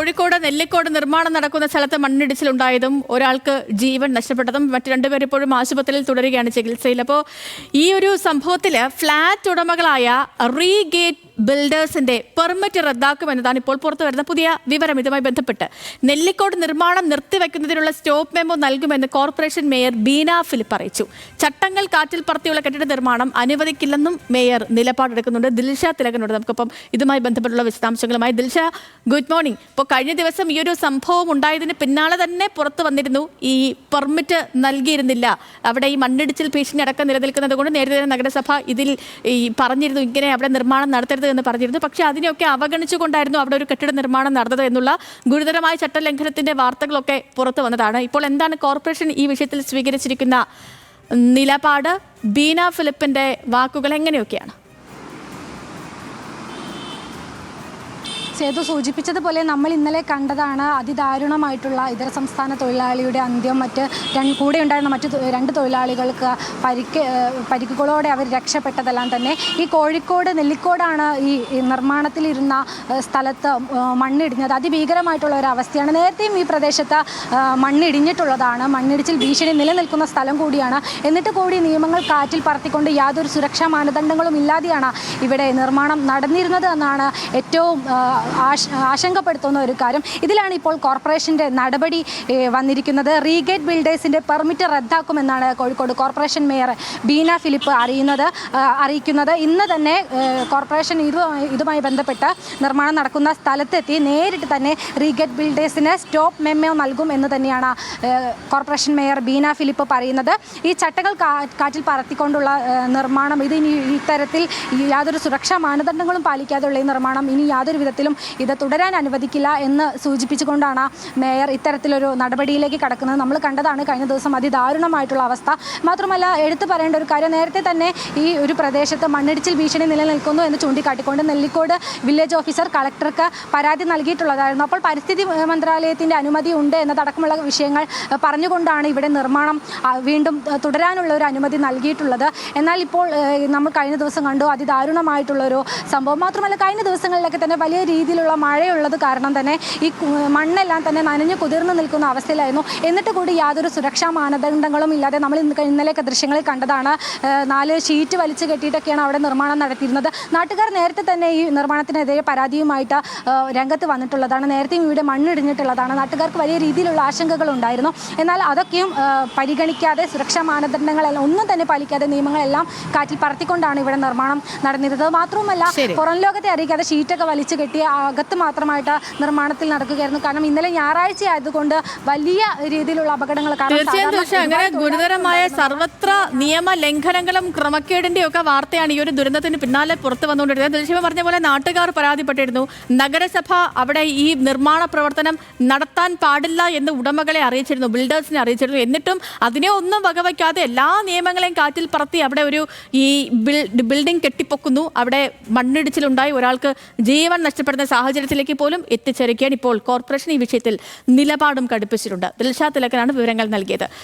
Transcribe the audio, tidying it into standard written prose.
കോഴിക്കോട് നെല്ലിക്കോട് നിർമ്മാണം നടക്കുന്ന സ്ഥലത്ത് മണ്ണിടിച്ചിലുണ്ടായതും ഒരാൾക്ക് ജീവൻ നഷ്ടപ്പെട്ടതും മറ്റു രണ്ടുപേർ ഇപ്പോഴും ആശുപത്രിയിൽ തുടരുകയാണ് ചികിത്സയിൽ. അപ്പോൾ ഈ ഒരു സംഭവത്തിൽ ഫ്ളാറ്റ് ഉടമകളായ റീഗേറ്റ് ബിൽഡേഴ്സിന്റെ പെർമിറ്റ് റദ്ദാക്കുമെന്നതാണ് ഇപ്പോൾ പുറത്തു വരുന്ന പുതിയ വിവരം. ഇതുമായി ബന്ധപ്പെട്ട് നെല്ലിക്കോട് നിർമ്മാണം നിർത്തിവെക്കുന്നതിനുള്ള സ്റ്റോപ്പ് മെമ്മോ നൽകുമെന്ന് കോർപ്പറേഷൻ മേയർ ബീന ഫിലിപ്പ് അറിയിച്ചു. ചട്ടങ്ങൾ കാറ്റിൽ പറത്തിയുള്ള കെട്ടിട നിർമ്മാണം അനുവദിക്കില്ലെന്നും മേയർ നിലപാടെടുക്കുന്നുണ്ട്. ദിൽഷ തിലകനോട് നമുക്കിപ്പം ഇതുമായി ബന്ധപ്പെട്ടുള്ള വിശദാംശങ്ങളുമായി. Dilsha, good morning. ഇപ്പോൾ കഴിഞ്ഞ ദിവസം ഈ ഒരു സംഭവം ഉണ്ടായതിന് പിന്നാലെ തന്നെ പുറത്തു വന്നിരുന്നു ഈ പെർമിറ്റ് നൽകിയിരുന്നില്ല, അവിടെ ഈ മണ്ണിടിച്ചിൽ ഭീഷണി അടക്കം നിലനിൽക്കുന്നത് കൊണ്ട് നേരത്തെ നഗരസഭ ഇതിൽ ഈ പറഞ്ഞിരുന്നു ഇങ്ങനെ അവിടെ നിർമ്മാണം നടത്തരുത് എന്ന് പറഞ്ഞിരുന്നു. പക്ഷേ അതിനെയൊക്കെ അവഗണിച്ചുകൊണ്ടായിരുന്നു അവിടെ ഒരു കെട്ടിട നിർമ്മാണം നടന്നത് എന്നുള്ള ഗുരുതരമായ ചട്ടലംഘനത്തിന്റെ വാർത്തകളൊക്കെ പുറത്തു വന്നതാണ്. ഇപ്പോൾ എന്താണ് കോർപ്പറേഷൻ ഈ വിഷയത്തിൽ സ്വീകരിച്ചിരിക്കുന്ന നിലപാട്? ബീന ഫിലിപ്പിന്റെ വാക്കുകൾ എങ്ങനെയൊക്കെയാണ്? സേതു സൂചിപ്പിച്ചതുപോലെ നമ്മൾ ഇന്നലെ കണ്ടതാണ് അതിദാരുണമായിട്ടുള്ള ഇതര സംസ്ഥാന തൊഴിലാളിയുടെ അന്ത്യം. കൂടെ ഉണ്ടായിരുന്ന മറ്റു രണ്ട് തൊഴിലാളികൾക്ക് പരിക്കുകളോടെ അവർ രക്ഷപ്പെട്ടതെല്ലാം തന്നെ ഈ കോഴിക്കോട് നെല്ലിക്കോടാണ് ഈ നിർമ്മാണത്തിലിരുന്ന സ്ഥലത്ത് മണ്ണിടിഞ്ഞത്. അതിഭീകരമായിട്ടുള്ള ഒരു അവസ്ഥയാണ്. നേരത്തെയും ഈ പ്രദേശത്ത് മണ്ണിടിഞ്ഞിട്ടുള്ളതാണ്. മണ്ണിടിച്ചിൽ ഭീഷണി നിലനിൽക്കുന്ന സ്ഥലം കൂടിയാണ്. എന്നിട്ട് കൂടി നിയമങ്ങൾ കാറ്റിൽ പറത്തിക്കൊണ്ട് യാതൊരു സുരക്ഷാ മാനദണ്ഡങ്ങളും ഇല്ലാതെയാണ് ഇവിടെ നിർമ്മാണം നടന്നിരുന്നത് എന്നാണ് ഏറ്റവും ആശങ്കപ്പെടുത്തുന്ന ഒരു കാര്യം. ഇതിലാണ് ഇപ്പോൾ കോർപ്പറേഷൻ്റെ നടപടി വന്നിരിക്കുന്നത്. റീഗേറ്റ് ബിൽഡേഴ്സിൻ്റെ പെർമിറ്റ് റദ്ദാക്കുമെന്നാണ് കോഴിക്കോട് കോർപ്പറേഷൻ മേയർ ബീന ഫിലിപ്പ് അറിയിക്കുന്നത്. ഇന്ന് തന്നെ കോർപ്പറേഷൻ ഇതുമായി ബന്ധപ്പെട്ട് നിർമ്മാണം നടക്കുന്ന സ്ഥലത്തെത്തി നേരിട്ട് തന്നെ റീഗേറ്റ് ബിൽഡേഴ്സിന് സ്റ്റോപ്പ് മെമ്മോ നൽകും എന്ന് തന്നെയാണ് കോർപ്പറേഷൻ മേയർ ബീന ഫിലിപ്പ് പറയുന്നത്. ഈ ചട്ടങ്ങൾ കാറ്റിൽ പറത്തിക്കൊണ്ടുള്ള നിർമ്മാണം ഇത് ഇനി ഇത്തരത്തിൽ യാതൊരു സുരക്ഷാ മാനദണ്ഡങ്ങളും പാലിക്കാതെയുള്ള ഈ നിർമ്മാണം ഇനി യാതൊരു വിധത്തിലും ഇത് തുടരാൻ അനുവദിക്കില്ല എന്ന് സൂചിപ്പിച്ചുകൊണ്ടാണ് മേയർ ഇത്തരത്തിലൊരു നടപടിയിലേക്ക് കടക്കുന്നത്. നമ്മൾ കണ്ടതാണ് കഴിഞ്ഞ ദിവസം അതിദാരുണമായിട്ടുള്ള അവസ്ഥ. മാത്രമല്ല എടുത്തു പറയേണ്ട ഒരു കാര്യം, നേരത്തെ തന്നെ ഈ ഒരു പ്രദേശത്ത് മണ്ണിടിച്ചിൽ ഭീഷണി നിലനിൽക്കുന്നു എന്ന് ചൂണ്ടിക്കാട്ടിക്കൊണ്ട് നെല്ലിക്കോട് വില്ലേജ് ഓഫീസർ കളക്ടർക്ക് പരാതി നൽകിയിട്ടുള്ളതായിരുന്നു. അപ്പോൾ പരിസ്ഥിതി മന്ത്രാലയത്തിൻ്റെ അനുമതി ഉണ്ട് എന്നതടക്കമുള്ള വിഷയങ്ങൾ പറഞ്ഞുകൊണ്ടാണ് ഇവിടെ നിർമ്മാണം വീണ്ടും തുടരാനുള്ള ഒരു അനുമതി നൽകിയിട്ടുള്ളത്. എന്നാൽ ഇപ്പോൾ നമ്മൾ കഴിഞ്ഞ ദിവസം കണ്ടു അതിദാരുണമായിട്ടുള്ളൊരു സംഭവം. മാത്രമല്ല കഴിഞ്ഞ ദിവസങ്ങളിലൊക്കെ തന്നെ വലിയ രീതിയിലുള്ള മഴയുള്ളത് കാരണം തന്നെ ഈ മണ്ണെല്ലാം തന്നെ നനഞ്ഞു കുതിർന്നു നിൽക്കുന്ന അവസ്ഥയിലായിരുന്നു. എന്നിട്ട് കൂടി യാതൊരു സുരക്ഷാ മാനദണ്ഡങ്ങളും ഇല്ലാതെ നമ്മൾ ഇന്നലെയൊക്കെ ദൃശ്യങ്ങളിൽ കണ്ടതാണ് 4 ഷീറ്റ് വലിച്ചു കെട്ടിയിട്ടൊക്കെയാണ് അവിടെ നിർമ്മാണം നടത്തിയിരുന്നത്. നാട്ടുകാർ നേരത്തെ തന്നെ ഈ നിർമ്മാണത്തിനെതിരെ പരാതിയുമായിട്ട് രംഗത്ത് വന്നിട്ടുള്ളതാണ്. നേരത്തെയും ഇവിടെ മണ്ണിടിഞ്ഞിട്ടുള്ളതാണ്. നാട്ടുകാർക്ക് വലിയ രീതിയിലുള്ള ആശങ്കകൾ ഉണ്ടായിരുന്നു. എന്നാൽ അതൊക്കെയും പരിഗണിക്കാതെ സുരക്ഷാ മാനദണ്ഡങ്ങളെല്ലാം ഒന്നും തന്നെ പാലിക്കാതെ നിയമങ്ങളെല്ലാം കാറ്റിൽ പറത്തിക്കൊണ്ടാണ് ഇവിടെ നിർമ്മാണം നടന്നിരുന്നത്. മാത്രവുമല്ല പുറം ലോകത്തെ അറിയിക്കാതെ ഷീറ്റൊക്കെ വലിച്ചു കെട്ടി അകത്ത് മാത്രമായിട്ട് നിർമ്മാണത്തിൽ നടക്കുകയായിരുന്നു. കാരണം ഇന്നലെ ഞായറാഴ്ച ആയതുകൊണ്ട് വലിയ രീതിയിലുള്ള അപകടങ്ങൾ. അങ്ങനെ ഗുരുതരമായ സർവത്ര നിയമ ലംഘനങ്ങളും ക്രമക്കേടിന്റെയും ഒക്കെ വാർത്തയാണ് ഈ ഒരു ദുരന്തത്തിന് പിന്നാലെ പുറത്തു വന്നുകൊണ്ടിരുന്നത്. ദിൽഷ പറഞ്ഞ പോലെ നാട്ടുകാർ പരാതിപ്പെട്ടിരുന്നു. നഗരസഭ അവിടെ ഈ നിർമ്മാണ പ്രവർത്തനം നടത്താൻ പാടില്ല എന്ന് ഉടമകളെ അറിയിച്ചിരുന്നു, ബിൽഡേഴ്സിനെ അറിയിച്ചിരുന്നു. എന്നിട്ടും അതിനെ ഒന്നും വകവയ്ക്കാതെ എല്ലാ നിയമങ്ങളെയും കാറ്റിൽ പറത്തി അവിടെ ഒരു ഈ ബിൽഡിംഗ് കെട്ടിപ്പൊക്കുന്നു. അവിടെ മണ്ണിടിച്ചിലുണ്ടായി ഒരാൾക്ക് ജീവൻ നഷ്ടപ്പെടുന്ന സാഹചര്യത്തിലേക്ക് പോലും എത്തിച്ചേരുകയാണ്. ഇപ്പോൾ കോർപ്പറേഷൻ ഈ വിഷയത്തിൽ നിലപാടും കടുപ്പിച്ചിട്ടുണ്ട്. ദിൽഷ തിലകനാണ് വിവരങ്ങൾ നൽകിയത്.